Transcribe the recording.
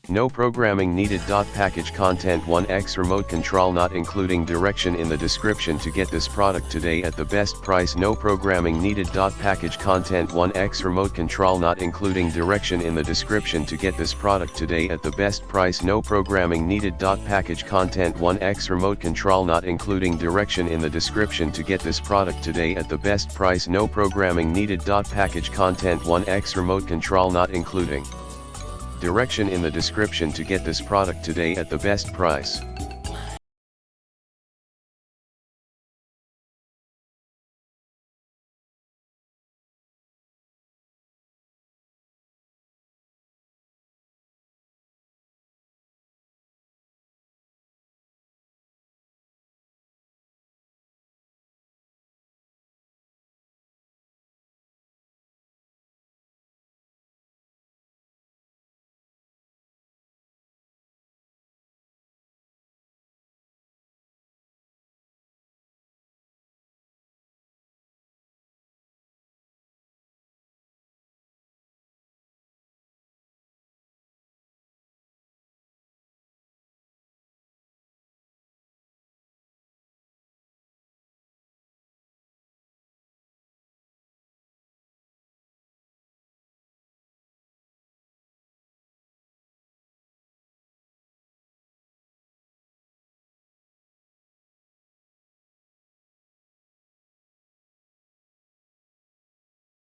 No programming needed. Package content 1x remote control not including direction in the description to get this product today at the best price. No programming needed. Package content 1x remote control not including direction in the description to get this product today at the best price. No programming needed. Package content 1x remote control not including direction in the description to get this product today at the best price. No programming needed. Package content 1x remote control not including direction in the description to get this product today at the best price.